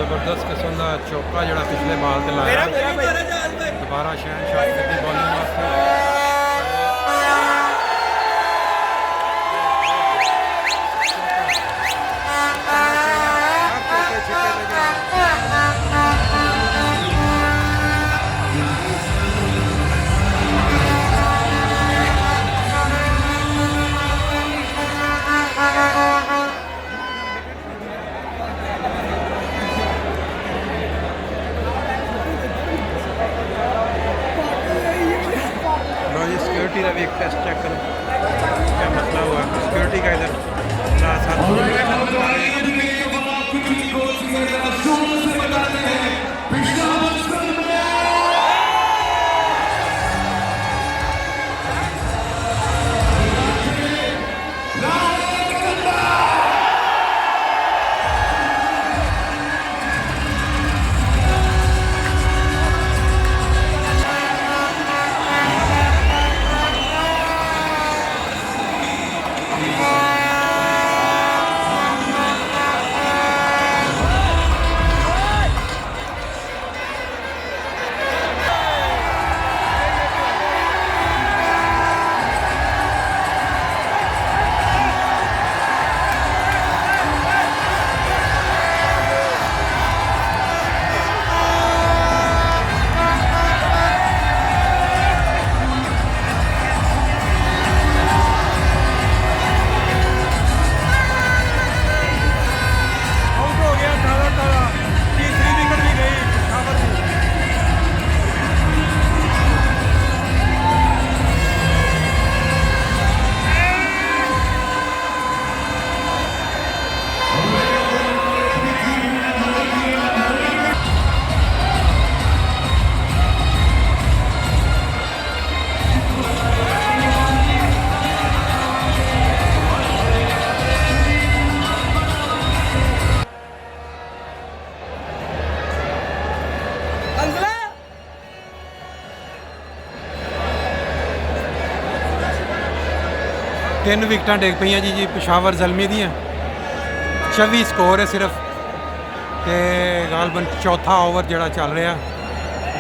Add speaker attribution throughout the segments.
Speaker 1: ਜ਼ਬਰਦਸਤ ਕਿਸਮ ਦਾ ਚੌਕਾ ਜਿਹੜਾ ਪਿਛਲੇ ਬਾਲ ਤੇ ਲਾਇਆ ਦੁਬਾਰਾ ਸ਼ਹਿਨਸ਼ਾਹ ਦੀ ਬੋਲਿੰਗ ਵਾਸਤੇ। सिक्योरिटी का भी एक टेस्ट चेक करो क्या मसला हुआ सिक्योरिटी का इधर तीन विकटा डिग पई जी पेशावर ज़ल्मी दी 24 स्कोर है सिर्फ तो गालबन चौथा ओवर जोड़ा चल रहा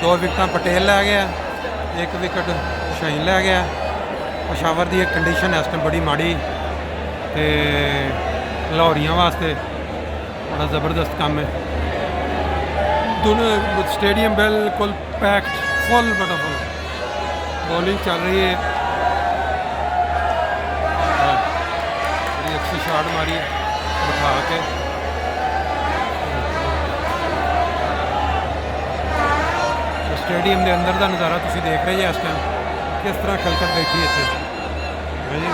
Speaker 1: 2 विकटा पटेल लै गया 1 विकट शाहीन लै गया। पेशावर की कंडीशन इस टाइम बड़ी माड़ी तो लाहौरियों वास्ते बड़ा ज़बरदस्त काम है। दोनों स्टेडियम बिल्कुल पैक्ड फुल बड़ा फुल बॉलिंग चल रही है अच्छी शॉट मारी बिठा के स्टेडियम के अंदर का नज़ारा तुम देख रहे हो इस टाइम किस तरह खलकत बैठी इतने है जी।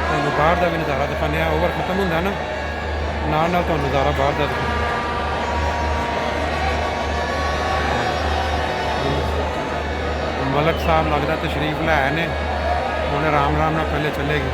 Speaker 1: तुम बाहर का भी नज़ारा दिखाने ओवर खत्म होंगे ना नाल तो नज़ारा बाहर का दिखा मलक साहब लगता तशरीफ लै ने उन्हें आराम आराम ना पहले चलेगी।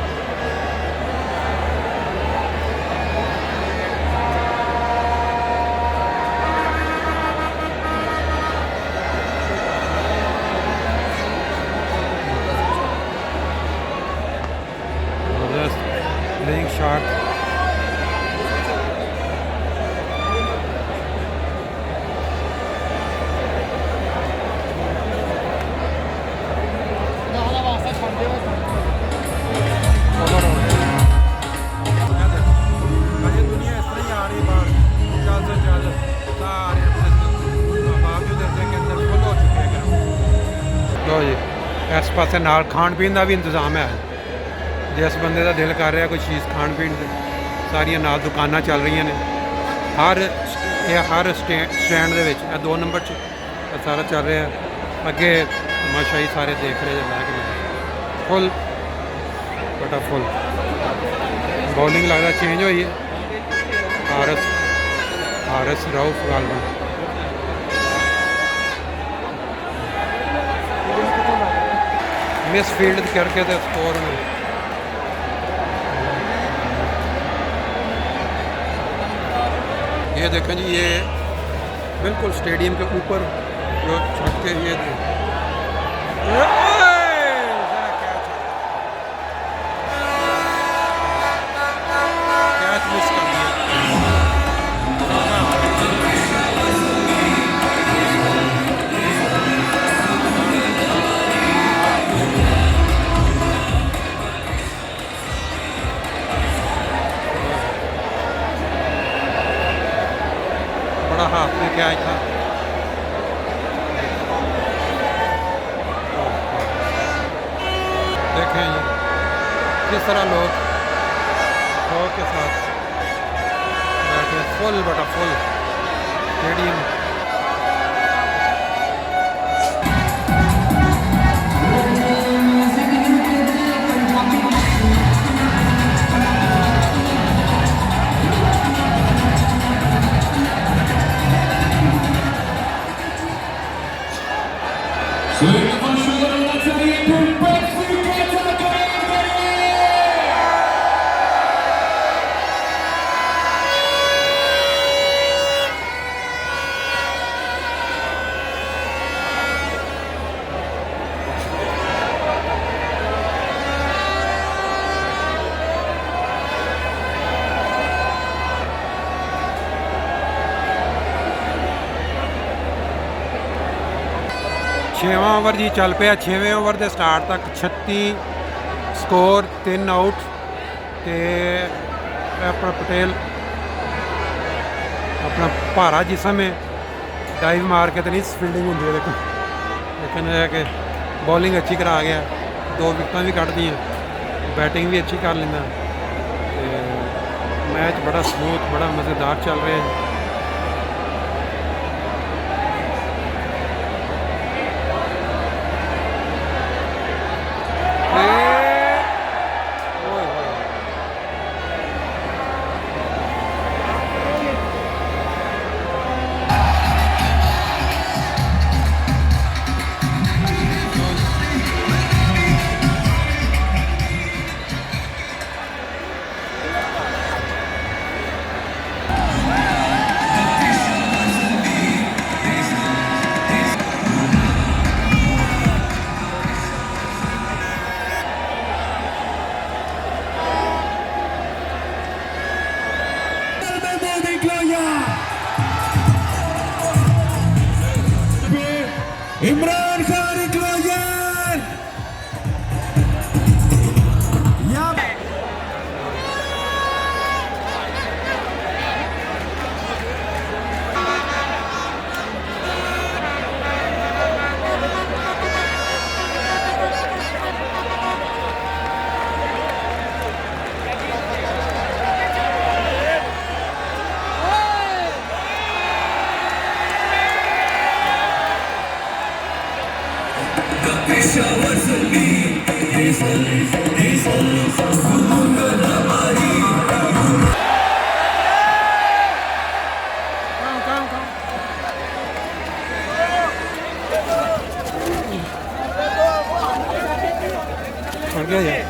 Speaker 1: playing shot इस पास नाल खाण पीन का भी इंतजाम है जिस बंदे का दिल कर रहा कोई चीज़ खाण पीन सारिया नाल दुकाना चल रही ने हर स्टैंड के 2 नंबर सारा चल रहा अगे तमाशाई सारे देख रहे हैं फुल बटा फुल बॉलिंग लगता चेंज हुई है हारिस रऊफ गालबन मिस फील्ड करके तो स्कोर में ये देखें जी ये बिल्कुल स्टेडियम के ऊपर जो छत के ये कैच मिस कर दिया बड़ा हाथ में कैच था। देखें ये किस तरह लोग शौक के साथ बैठे, फुल बटा फुल स्टेडियम। छेवां ओवर जी चल पिया। 6वें ओवर के स्टार्ट तक 36 स्कोर, 3 आउट। तो अपना पटेल अपना भारा जिसम है, डाइव मार के तो नहीं फील्डिंग होंगी है देखो, लेकिन यह है कि बॉलिंग अच्छी करा गया, 2 विकटा भी कट दी, बैटिंग भी अच्छी कर लेना। मैच बड़ा स्मूथ, बड़ा मज़ेदार चल रहा है।
Speaker 2: इमरान खान इक्लोजर
Speaker 1: गया यार,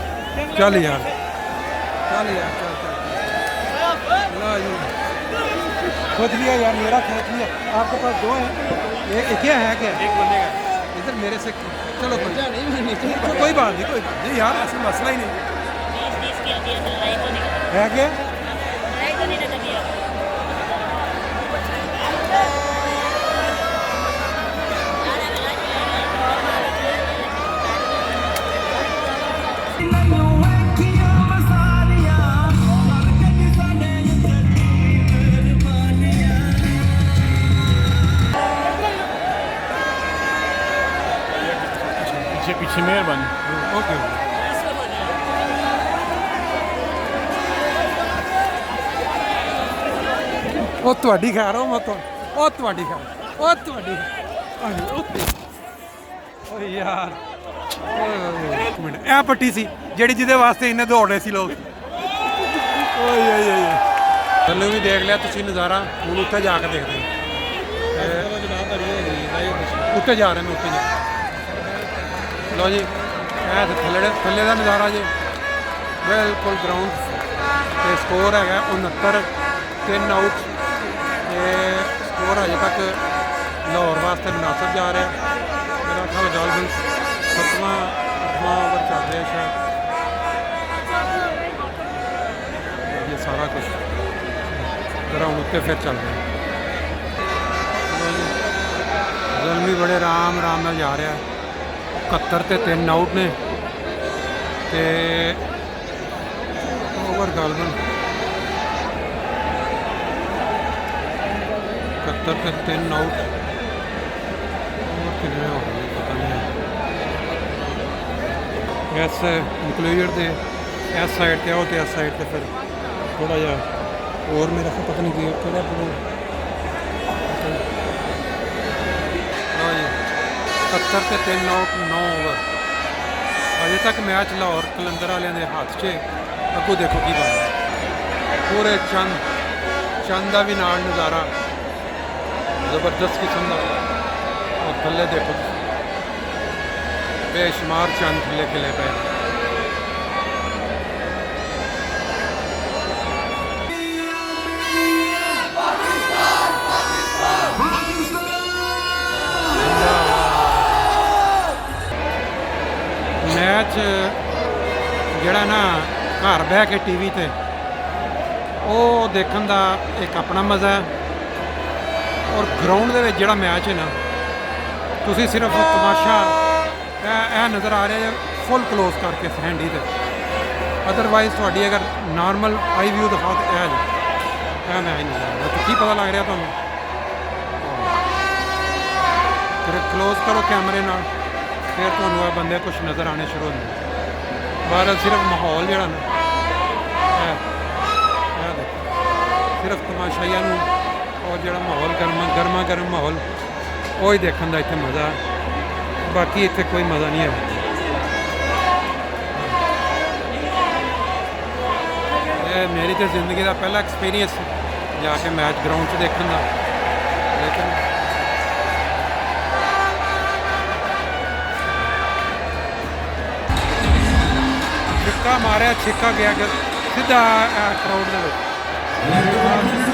Speaker 1: चल यार, चल यार, चल चल ला जी, खोज लिया यार, मेरा खोज लिया। आपके पास 2 हैं, एक क्या है, क्या एक बंदे का इधर मेरे से। चलो कोई बात नहीं, कोई बात नहीं यार, ऐसा मसला ही नहीं है। क्या
Speaker 2: पीछे मेहरबानी।
Speaker 1: ओके ਉਹ ਤੁਹਾਡੀ ਖੈਰ, ਉਹ ਮਤ ਉਹ ਤੁਹਾਡੀ ਖੈਰ, ਉਹ ਤੁਹਾਡੀ ਓਏ ਯਾਰ, ਇੱਕ ਮਿੰਟ, ਇਹ ਪੱਟੀ ਸੀ ਜਿਹੜੀ ਜਿਹਦੇ ਵਾਸਤੇ ਇੰਨੇ ਦੌੜ ਰਹੇ ਸੀ ਲੋਕ। ਓਏ ਓਏ ਓਏ ਥੱਲੇ ਵੀ ਦੇਖ ਲਿਆ ਤੁਸੀਂ ਨਜ਼ਾਰਾ, ਹੁਣ ਉੱਥੇ ਜਾ ਕੇ ਦੇਖਦੇ ਹਾਂ। ਉੱਤੇ ਜਾ ਰਹੇ ਨੇ, ਉੱਤੇ ਜਾ। लो जी, थले का नज़ारा जी, बिल्कुल ग्राउंड ते स्कोर है 69, 3 आउट। स्कोर अजे तक लाहौर वास्ते मुनासिब जा रहा है। मेरा ख्याल गालबन 7वां 8वां ओवर चल रहा है शायद, ये सारा कुछ ग्राउंड उत्ते फिर चल रहा है। जलमी बड़े आराम आराम जा रहा है। 71 ते 3 आउट ने, ते ओवर गालबन 71 71 ਤੇ 3 ਆਊਟ। ਕਿੰਨੇ ਹੋ ਗਏ ਪਤਾ ਨਹੀਂ। ਇਸ ਇਨਕਲੂਜਡ ਦੇ ਇਸ ਸਾਈਡ ਤੇ ਆਓ ਤੇ ਇਸ ਸਾਈਡ ਤੇ ਫਿਰ ਥੋੜਾ ਜਿਹਾ ਹੋਰ ਮੇਰਾ ਪਤਾ ਨਹੀਂ ਕਿਹੜਾ ਲਓ ਜੀ 71 ਤੇ 3 ਆਊਟ 9 ਓਵਰ। ਅਜੇ ਤੱਕ ਮੈਚ ਲਾਹੌਰ ਕਲੰਦਰ ਵਾਲਿਆਂ ਦੇ ਹੱਥ 'ਚ। ਅੱਗੋਂ ਦੇਖੋ ਕੀ ਬਣਦਾ। ਪੂਰੇ ਚੰਦ ਦਾ ਵੀ ਨਾਲ ਨਜ਼ਾਰਾ ਜ਼ਬਰਦਸਤ ਕਿਸਮ ਦਾ। ਔਰ ਥੱਲੇ ਦੇਖੋ ਬੇਸ਼ੁਮਾਰ ਚੰਦ ਥੱਲੇ ਖਿਲੇ ਪਏ। ਮੈਚ ਜਿਹੜਾ ਨਾ ਘਰ ਬਹਿ ਕੇ ਟੀਵੀ ਤੇ ਉਹ ਦੇਖਣ ਦਾ ਇੱਕ ਆਪਣਾ ਮਜ਼ਾ ਹੈ। ਔਰ ਗਰਾਊਂਡ ਦੇ ਵਿੱਚ ਜਿਹੜਾ ਮੈਚ ਹੈ ਨਾ ਤੁਸੀਂ ਸਿਰਫ ਤਮਾਸ਼ਾ ਇਹ ਨਜ਼ਰ ਆ ਰਿਹਾ ਫੁੱਲ ਕਲੋਜ਼ ਕਰਕੇ ਹੈਂਡੀ ਤੇ। ਅਦਰਵਾਈਜ਼ ਤੁਹਾਡੀ ਅਗਰ ਨਾਰਮਲ ਆਈ ਵਿਊ ਦਿਖਾਓ ਤਾਂ ਇਹ ਮੈਚ ਨਹੀਂ ਆਉਂਦਾ। ਕੀ ਪਤਾ ਲੱਗ ਰਿਹਾ ਤੁਹਾਨੂੰ? ਫਿਰ ਕਲੋਜ਼ ਕਰੋ ਕੈਮਰੇ ਨਾਲ ਫਿਰ ਤੁਹਾਨੂੰ ਇਹ ਬੰਦੇ ਕੁਛ ਨਜ਼ਰ ਆਉਣੇ ਸ਼ੁਰੂ ਹੁੰਦੇ। ਬਾਹਰ ਸਿਰਫ ਮਾਹੌਲ ਜਿਹੜਾ ਨਾ ਸਿਰਫ ਤਮਾਸ਼ਾਈਆਂ ਨੂੰ ਔਰ ਜਿਹੜਾ ਮਾਹੌਲ ਗਰਮਾ ਗਰਮ ਮਾਹੌਲ ਉਹ ਹੀ ਦੇਖਣ ਦਾ ਇੱਥੇ ਮਜ਼ਾ। ਬਾਕੀ ਇੱਥੇ ਕੋਈ ਮਜ਼ਾ ਨਹੀਂ ਹੈ। ਇਹ ਮੇਰੀ ਤਾਂ ਜ਼ਿੰਦਗੀ ਦਾ ਪਹਿਲਾ ਐਕਸਪੀਰੀਅੰਸ ਜਾ ਕੇ ਮੈਚ ਗਰਾਊਂਡ 'ਚ ਦੇਖਣ ਦਾ। ਲੇਕਿਨ ਛਿੱਕਾ ਮਾਰਿਆ, ਛਿੱਕਾ ਗਿਆ ਸਿੱਧਾ ਕਰਾਊਡ ਦੇ ਵਿੱਚ।